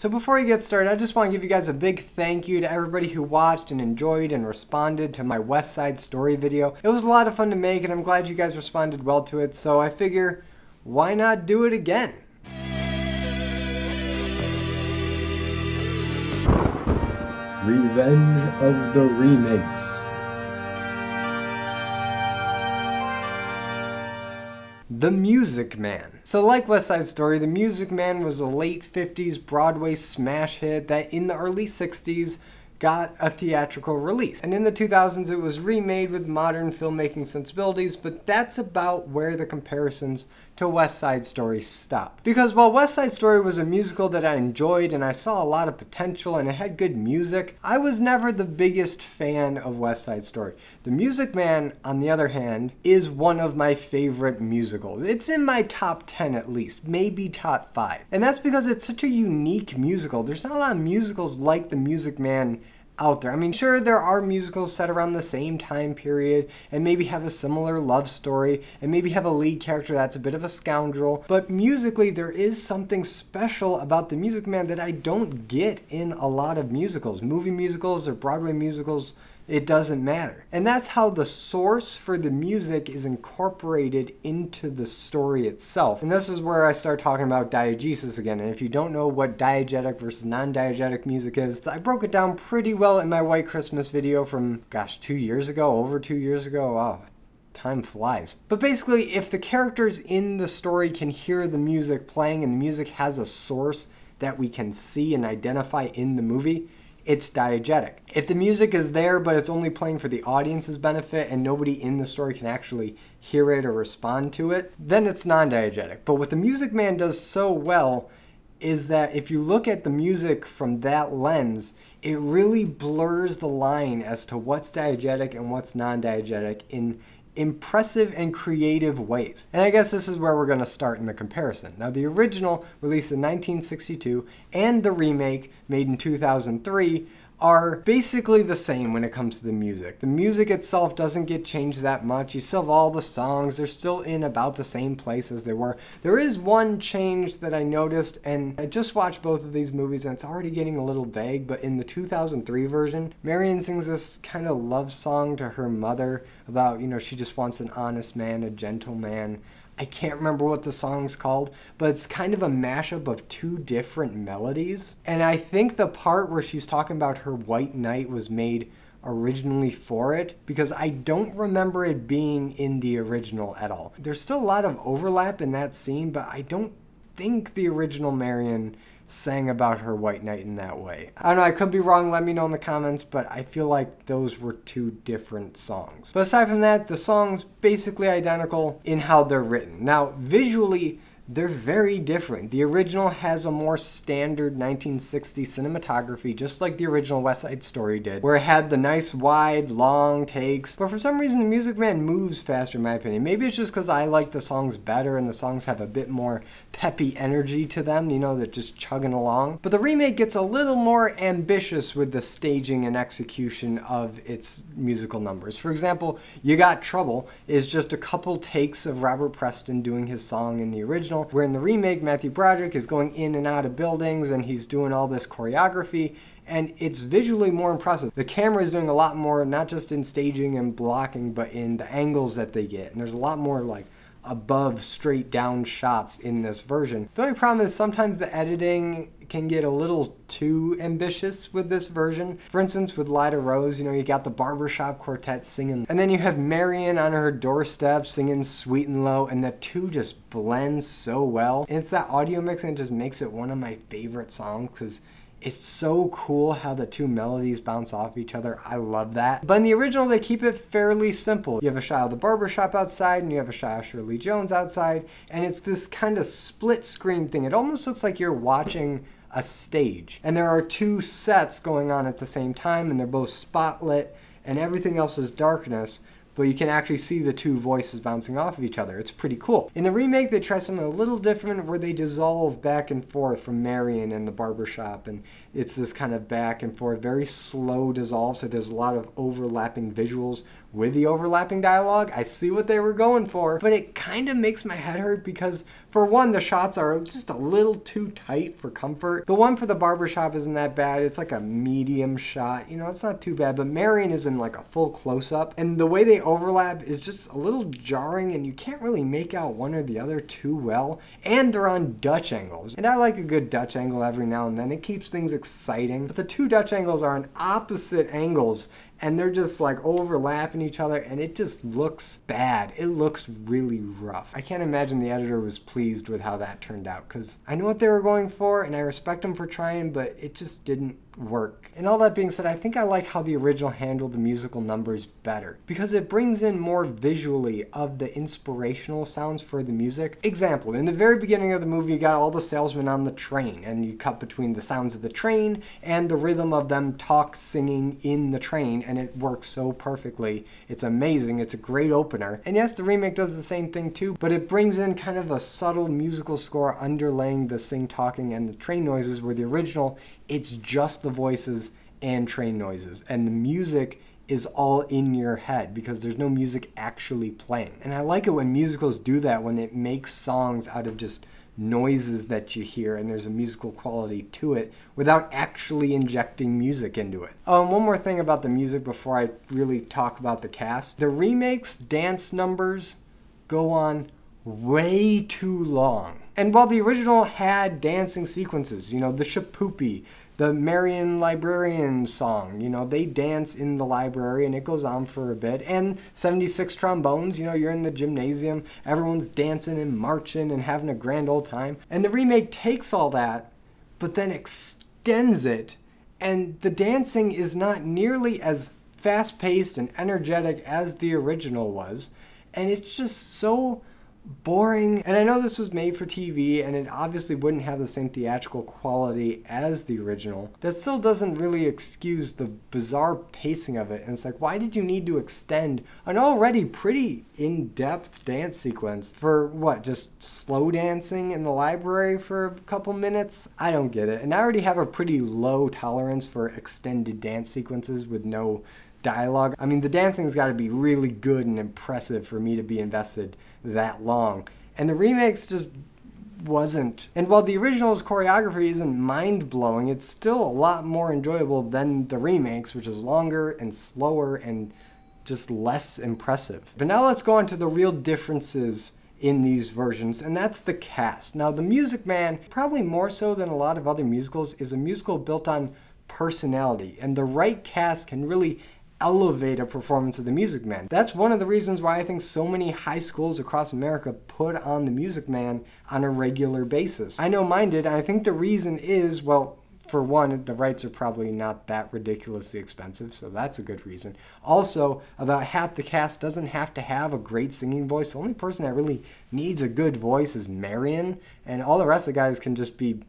So before we get started, I just want to give you guys a big thank you to everybody who watched and enjoyed and responded to my West Side Story video. It was a lot of fun to make and I'm glad you guys responded well to it, so I figure, why not do it again? Revenge of the Remakes. The Music Man. So like West Side Story, The Music Man was a late 50s Broadway smash hit that in the early 60s got a theatrical release. And in the 2000s it was remade with modern filmmaking sensibilities, but that's about where the comparisons to West Side Story stop. Because while West Side Story was a musical that I enjoyed and I saw a lot of potential and it had good music, I was never the biggest fan of West Side Story. The Music Man, on the other hand, is one of my favorite musicals. It's in my top 10 at least, maybe top 5. And that's because it's such a unique musical. There's not a lot of musicals like The Music Man out there. I mean, sure, there are musicals set around the same time period and maybe have a similar love story and maybe have a lead character that's a bit of a scoundrel, but musically there is something special about The Music Man that I don't get in a lot of musicals. Movie musicals or Broadway musicals, it doesn't matter. And that's how the source for the music is incorporated into the story itself. And this is where I start talking about diegesis again. And if you don't know what diegetic versus non-diegetic music is, I broke it down pretty well in my White Christmas video from, gosh, 2 years ago, over 2 years ago. Wow. Time flies. But basically, if the characters in the story can hear the music playing and the music has a source that we can see and identify in the movie, it's diegetic. If the music is there but it's only playing for the audience's benefit and nobody in the story can actually hear it or respond to it, then it's non-diegetic. But what The Music Man does so well is that if you look at the music from that lens, it really blurs the line as to what's diegetic and what's non-diegetic in impressive and creative ways. And I guess this is where we're going to start in the comparison. Now, the original, released in 1962, and the remake, made in 2003, are basically the same when it comes to the music. The music itself doesn't get changed that much. You still have all the songs. They're still in about the same place as they were. There is one change that I noticed, and I just watched both of these movies and it's already getting a little vague, but in the 2003 version, Marion sings this kind of love song to her mother about, you know, she just wants an honest man, a gentleman. I can't remember what the song's called, but it's kind of a mashup of two different melodies. And I think the part where she's talking about her white knight was made originally for it, because I don't remember it being in the original at all. There's still a lot of overlap in that scene, but I don't think the original Marion sang about her white knight in that way. I don't know, I could be wrong, let me know in the comments, but I feel like those were two different songs. But aside from that, the songs basically identical in how they're written. Now, visually, they're very different. The original has a more standard 1960s cinematography, just like the original West Side Story did, where it had the nice wide, long takes. But for some reason, The Music Man moves faster, in my opinion. Maybe it's just because I like the songs better and the songs have a bit more peppy energy to them, you know, they're just chugging along. But the remake gets a little more ambitious with the staging and execution of its musical numbers. For example, You Got Trouble is just a couple takes of Robert Preston doing his song in the original, where in the remake, Matthew Broderick is going in and out of buildings and he's doing all this choreography, and it's visually more impressive. The camera is doing a lot more, not just in staging and blocking, but in the angles that they get. And there's a lot more like above straight down shots in this version. The only problem is sometimes the editing can get a little too ambitious with this version. For instance, with Lyda Rose, you know, you got the barbershop quartet singing, and then you have Marion on her doorstep singing Sweet and Low, and the two just blend so well. And it's that audio mix and it just makes it one of my favorite songs because it's so cool how the two melodies bounce off each other. I love that. But in the original, they keep it fairly simple. You have a shot of the barbershop outside and you have a shot of Shirley Jones outside, and it's this kind of split screen thing. It almost looks like you're watching a stage. And there are two sets going on at the same time, and they're both spotlit and everything else is darkness, but you can actually see the two voices bouncing off of each other. It's pretty cool. In the remake, they try something a little different where they dissolve back and forth from Marion and the barbershop, and it's this kind of back and forth, very slow dissolve, so there's a lot of overlapping visuals with the overlapping dialogue. I see what they were going for, but it kind of makes my head hurt because, for one, the shots are just a little too tight for comfort. The one for the barbershop isn't that bad. It's like a medium shot. You know, it's not too bad, but Marion is in like a full close-up, and the way they overlap is just a little jarring, and you can't really make out one or the other too well, and they're on Dutch angles. And I like a good Dutch angle every now and then. It keeps things exciting, but the two Dutch angles are on opposite angles, and they're just like overlapping each other, and it just looks bad. It looks really rough. I can't imagine the editor was pleased with how that turned out, because I know what they were going for, and I respect them for trying, but it just didn't work. And all that being said, I think I like how the original handled the musical numbers better, because it brings in more visually of the inspirational sounds for the music. Example, in the very beginning of the movie, you got all the salesmen on the train, and you cut between the sounds of the train and the rhythm of them singing in the train, and it works so perfectly. It's amazing. It's a great opener. And yes, the remake does the same thing too, but it brings in kind of a subtle musical score underlaying the talking and the train noises, where the original, it's just the voices and train noises, and the music is all in your head because there's no music actually playing. And I like it when musicals do that, when it makes songs out of just noises that you hear and there's a musical quality to it without actually injecting music into it. One more thing about the music before I really talk about the cast. The remakes dance numbers go on way too long. And while the original had dancing sequences, you know, the Shapoopy, the Marion Librarian song, you know, they dance in the library and it goes on for a bit. And 76 trombones, you know, you're in the gymnasium, everyone's dancing and marching and having a grand old time. And the remake takes all that, but then extends it, and the dancing is not nearly as fast-paced and energetic as the original was. And it's just so boring. And I know this was made for TV, and it obviously wouldn't have the same theatrical quality as the original. That still doesn't really excuse the bizarre pacing of it. And it's like, why did you need to extend an already pretty in-depth dance sequence for what, just slow dancing in the library for a couple minutes? I don't get it. And I already have a pretty low tolerance for extended dance sequences with no dialogue. I mean, the dancing's got to be really good and impressive for me to be invested that long. And the remakes just wasn't. And while the original's choreography isn't mind-blowing, it's still a lot more enjoyable than the remakes, which is longer and slower and just less impressive. But now let's go on to the real differences in these versions, and that's the cast. Now, The Music Man, probably more so than a lot of other musicals, is a musical built on personality, and the right cast can really elevate a performance of The Music Man. That's one of the reasons why I think so many high schools across America put on The Music Man on a regular basis. I know mine did, and I think the reason is, well, for one, the rights are probably not that ridiculously expensive, so that's a good reason. Also, about half the cast doesn't have to have a great singing voice. The only person that really needs a good voice is Marion, and all the rest of the guys can just be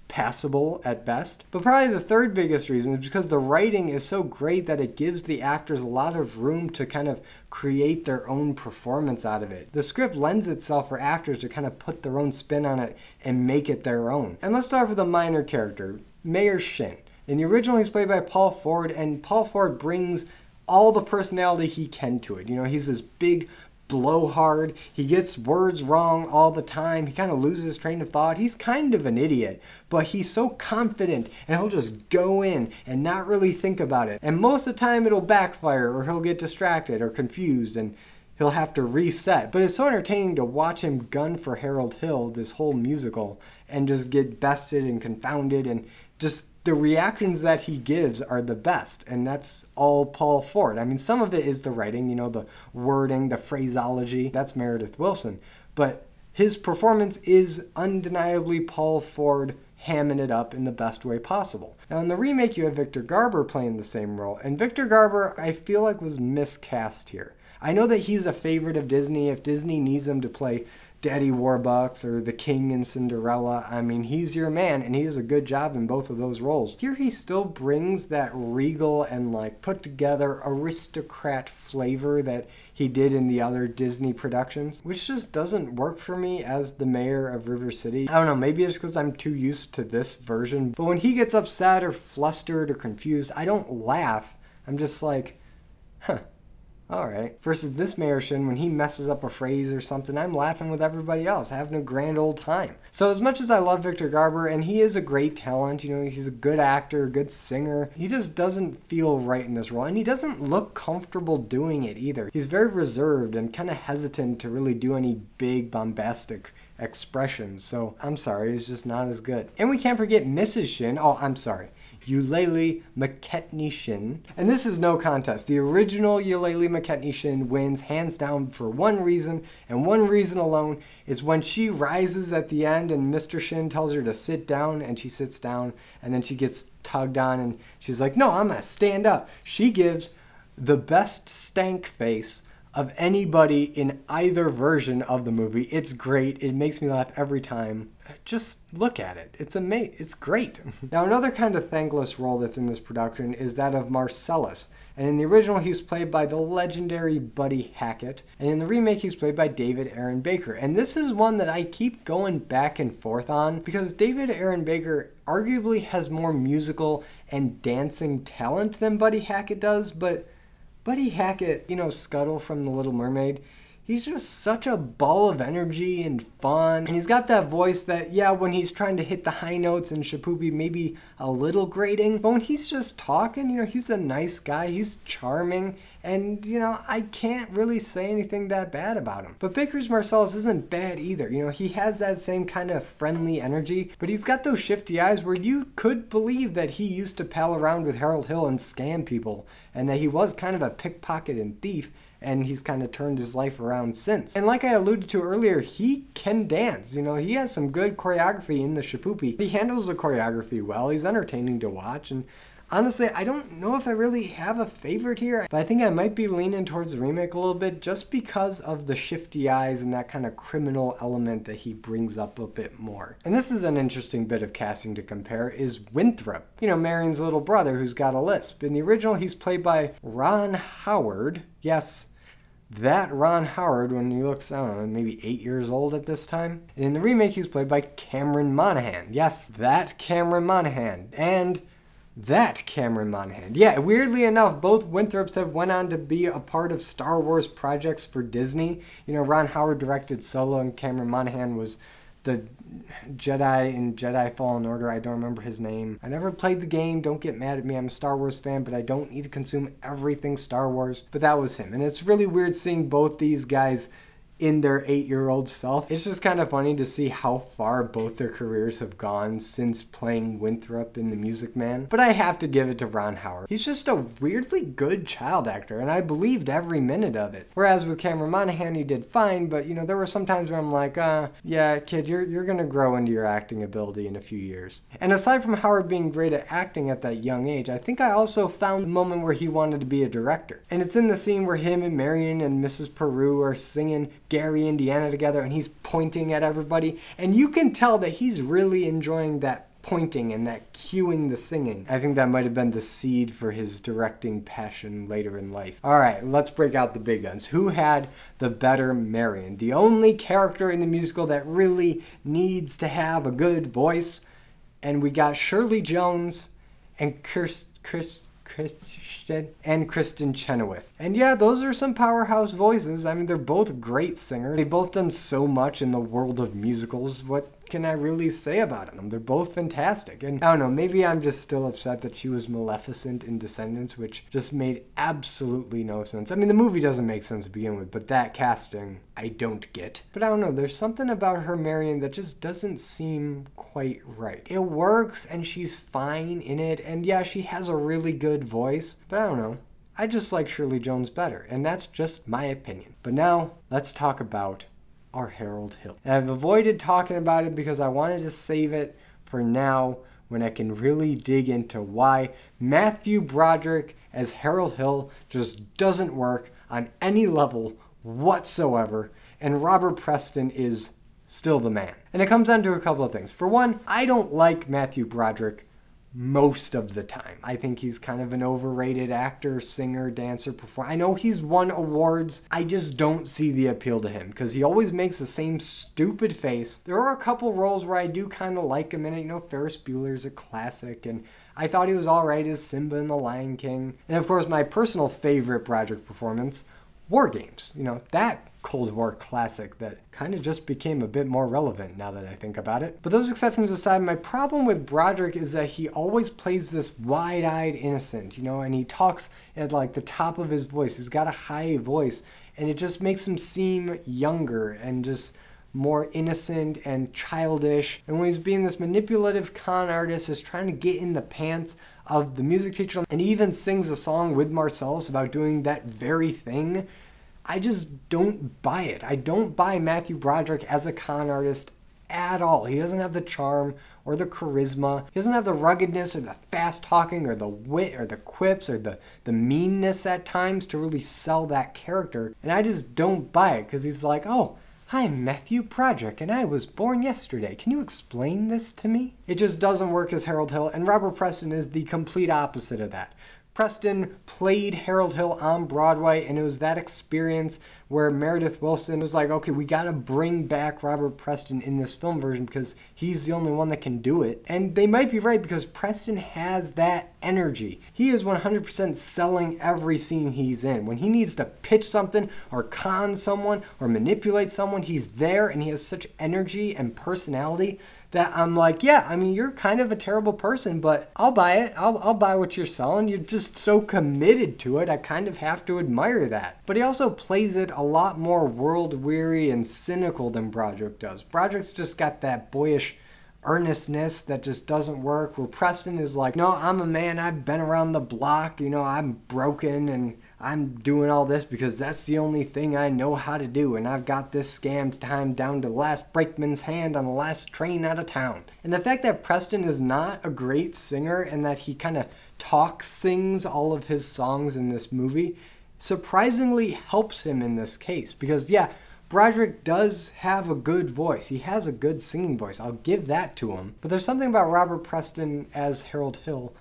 passable at best. But probably the third biggest reason is because the writing is so great that it gives the actors a lot of room to kind of create their own performance out of it. The script lends itself for actors to kind of put their own spin on it and make it their own. And let's start with a minor character, Mayor Shin. In the original, he's played by Paul Ford, and Paul Ford brings all the personality he can to it. You know, he's this big blowhard. He gets words wrong all the time. He kind of loses his train of thought. He's kind of an idiot, but he's so confident, and he'll just go in and not really think about it. And most of the time it'll backfire, or he'll get distracted or confused, and he'll have to reset. But it's so entertaining to watch him gun for Harold Hill this whole musical and just get bested and confounded, and just the reactions that he gives are the best, and that's all Paul Ford. I mean, some of it is the writing, you know, the wording, the phraseology, that's Meredith Wilson, but his performance is undeniably Paul Ford hamming it up in the best way possible. Now, in the remake, you have Victor Garber playing the same role, and Victor Garber, I feel like, was miscast here. I know that he's a favorite of Disney. If Disney needs him to play Daddy Warbucks or the King in Cinderella, I mean, he's your man, and he does a good job in both of those roles. Here he still brings that regal and like put together aristocrat flavor that he did in the other Disney productions, which just doesn't work for me as the mayor of River City. I don't know, maybe it's because I'm too used to this version, but when he gets upset or flustered or confused, I don't laugh. I'm just like, huh. Alright. Versus this Mayor Shin, when he messes up a phrase or something, I'm laughing with everybody else, having a grand old time. So as much as I love Victor Garber, and he is a great talent, you know, he's a good actor, a good singer, he just doesn't feel right in this role, and he doesn't look comfortable doing it either. He's very reserved and kind of hesitant to really do any big bombastic expressions, so I'm sorry, he's just not as good. And we can't forget Mrs. Shin. Oh, I'm sorry. Eulalie McKetney Shin. And this is no contest. The original Eulalie McKetney Shin wins hands down for one reason, and one reason alone, is when she rises at the end and Mr. Shin tells her to sit down, and she sits down, and then she gets tugged on and she's like, no, I'm gonna stand up. She gives the best stank face of anybody in either version of the movie. It's great. It makes me laugh every time. Just look at it. It's amazing. It's great. Now, another kind of thankless role that's in this production is that of Marcellus. And in the original, he's played by the legendary Buddy Hackett. And in the remake, he's played by David Aaron Baker. And this is one that I keep going back and forth on because David Aaron Baker arguably has more musical and dancing talent than Buddy Hackett does, but Buddy Hackett, you know, Scuttle from The Little Mermaid, he's just such a ball of energy and fun. And he's got that voice that, yeah, when he's trying to hit the high notes in Shapoopy, maybe a little grating. But when he's just talking, you know, he's a nice guy. He's charming. And, you know, I can't really say anything that bad about him. But Baker's Marcellus isn't bad either. You know, he has that same kind of friendly energy, but he's got those shifty eyes where you could believe that he used to pal around with Harold Hill and scam people, and that he was kind of a pickpocket and thief, and he's kind of turned his life around since. And like I alluded to earlier, he can dance. You know, he has some good choreography in the Shapoopy. He handles the choreography well. He's entertaining to watch, and honestly, I don't know if I really have a favorite here, but I think I might be leaning towards the remake a little bit just because of the shifty eyes and that kind of criminal element that he brings up a bit more. And this is an interesting bit of casting to compare is Winthrop, you know, Marion's little brother who's got a lisp. In the original, he's played by Ron Howard. Yes, that Ron Howard when he looks, I don't know, maybe 8 years old at this time. And in the remake, he's played by Cameron Monaghan. Yes, that Cameron Monaghan. And that Cameron Monaghan. Yeah, weirdly enough, both Winthrops have went on to be a part of Star Wars projects for Disney. You know, Ron Howard directed Solo, and Cameron Monaghan was the Jedi in Jedi Fallen Order. I don't remember his name. I never played the game. Don't get mad at me. I'm a Star Wars fan, but I don't need to consume everything Star Wars. But that was him. And it's really weird seeing both these guys in their 8-year-old self. It's just kind of funny to see how far both their careers have gone since playing Winthrop in The Music Man. But I have to give it to Ron Howard. He's just a weirdly good child actor, and I believed every minute of it. Whereas with Cameron Monaghan, he did fine, but you know, there were some times where I'm like, yeah, kid, you're gonna grow into your acting ability in a few years. And aside from Howard being great at acting at that young age, I think I also found the moment where he wanted to be a director. And it's in the scene where him and Marion and Mrs. Peru are singing Gary, Indiana together, and he's pointing at everybody, and you can tell that he's really enjoying that pointing and that cueing the singing. I think that might have been the seed for his directing passion later in life. Alright, let's break out the big guns. Who had the better Marion? The only character in the musical that really needs to have a good voice. And we got Shirley Jones and Kristen Chenoweth. And yeah, those are some powerhouse voices. I mean, they're both great singers. They've both done so much in the world of musicals. What can I really say about them? They're both fantastic. And I don't know, maybe I'm just still upset that she was Maleficent in Descendants, which just made absolutely no sense. I mean, the movie doesn't make sense to begin with, but that casting, I don't get. But I don't know, there's something about her Marion that just doesn't seem quite right. It works, and she's fine in it, and yeah, she has a really good voice, but I don't know. I just like Shirley Jones better, and that's just my opinion. But now, let's talk about our Harold Hill. And I've avoided talking about it because I wanted to save it for now when I can really dig into why Matthew Broderick as Harold Hill just doesn't work on any level whatsoever, and Robert Preston is still the man. And it comes down to a couple of things. For one, I don't like Matthew Broderick most of the time. I think he's kind of an overrated actor, singer, dancer, performer. I know he's won awards. I just don't see the appeal to him because he always makes the same stupid face. There are a couple roles where I do kind of like him in it. You know, Ferris Bueller's a classic, and I thought he was alright as Simba in The Lion King. And of course, my personal favorite Broderick performance War Games. You know, that Cold War classic that kind of just became a bit more relevant now that I think about it. But those exceptions aside, my problem with Broderick is that he always plays this wide-eyed innocent, you know, and he talks at like the top of his voice. He's got a high voice, and it just makes him seem younger and just more innocent and childish. And when he's being this manipulative con artist, is trying to get in the pants of the music teacher, and he even sings a song with Marcellus about doing that very thing, I just don't buy it. I don't buy Matthew Broderick as a con artist at all. He doesn't have the charm or the charisma. He doesn't have the ruggedness or the fast talking or the wit or the quips or the meanness at times to really sell that character. And I just don't buy it because he's like, oh, I'm Matthew Broderick and I was born yesterday. Can you explain this to me? It just doesn't work as Harold Hill, and Robert Preston is the complete opposite of that. Preston played Harold Hill on Broadway, and it was that experience where Meredith Wilson was like, okay, we gotta bring back Robert Preston in this film version because he's the only one that can do it. And they might be right because Preston has that energy. He is 100% selling every scene he's in. When he needs to pitch something or con someone or manipulate someone, he's there, and he has such energy and personality that I'm like, yeah, I mean, you're kind of a terrible person, but I'll buy it. I'll buy what you're selling. You're just so committed to it. I kind of have to admire that. But he also plays it a lot more world-weary and cynical than Broderick does. Broderick's just got that boyish earnestness that just doesn't work, where Preston is like, no, I'm a man. I've been around the block. You know, I'm broken and I'm doing all this because that's the only thing I know how to do, and I've got this scam timed down to the last brakeman's hand on the last train out of town. And the fact that Preston is not a great singer and that he kind of sings all of his songs in this movie surprisingly helps him in this case, because yeah, Broderick does have a good voice. He has a good singing voice. I'll give that to him. But there's something about Robert Preston as Harold Hill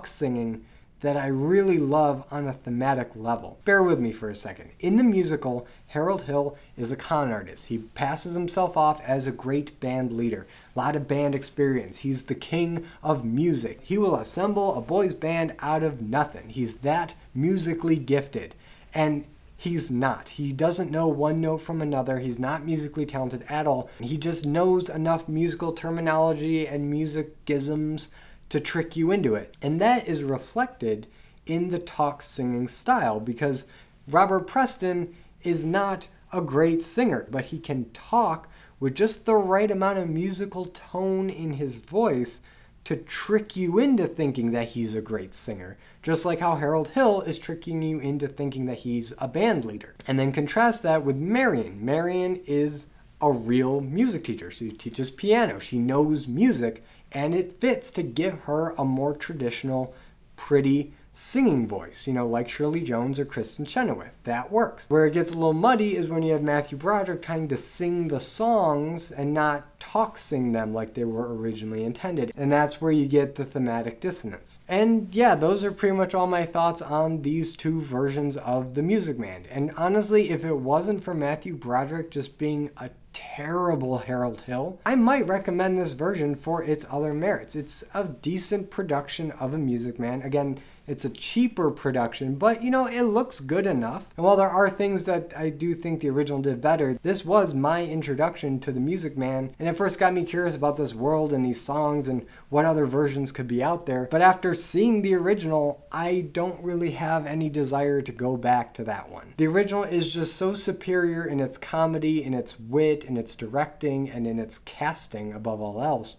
singing that I really love on a thematic level. Bear with me for a second. In the musical, Harold Hill is a con artist. He passes himself off as a great band leader. A lot of band experience. He's the king of music. He will assemble a boys band out of nothing. He's that musically gifted. And he's not. He doesn't know one note from another. He's not musically talented at all. He just knows enough musical terminology and musicisms to trick you into it. And that is reflected in the singing style, because Robert Preston is not a great singer, but he can talk with just the right amount of musical tone in his voice to trick you into thinking that he's a great singer, just like how Harold Hill is tricking you into thinking that he's a band leader. And then contrast that with Marion. Marion is a real music teacher. She teaches piano. She knows music, and it fits to give her a more traditional, pretty singing voice, you know, like Shirley Jones or Kristen Chenoweth. That works. Where it gets a little muddy is when you have Matthew Broderick trying to sing the songs and not sing them like they were originally intended. And that's where you get the thematic dissonance. And yeah, those are pretty much all my thoughts on these two versions of The Music Man. And honestly, if it wasn't for Matthew Broderick just being a terrible Harold Hill, I might recommend this version for its other merits. It's a decent production of A Music Man. Again, it's a cheaper production, but you know, it looks good enough. And while there are things that I do think the original did better, this was my introduction to The Music Man, and it first got me curious about this world and these songs and what other versions could be out there. But after seeing the original, I don't really have any desire to go back to that one. The original is just so superior in its comedy, in its wit, in its directing, and in its casting above all else,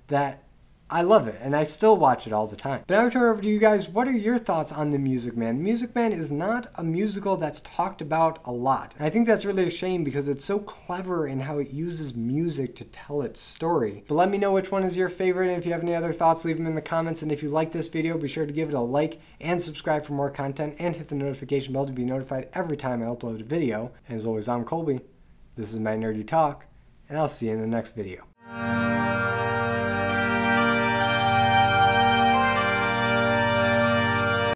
that I love it, and I still watch it all the time. But now I turn over to you guys. What are your thoughts on The Music Man? The Music Man is not a musical that's talked about a lot. And I think that's really a shame because it's so clever in how it uses music to tell its story. But let me know which one is your favorite, and if you have any other thoughts, leave them in the comments. And if you like this video, be sure to give it a like and subscribe for more content, and hit the notification bell to be notified every time I upload a video. And as always, I'm Colby. This is my nerdy talk, and I'll see you in the next video.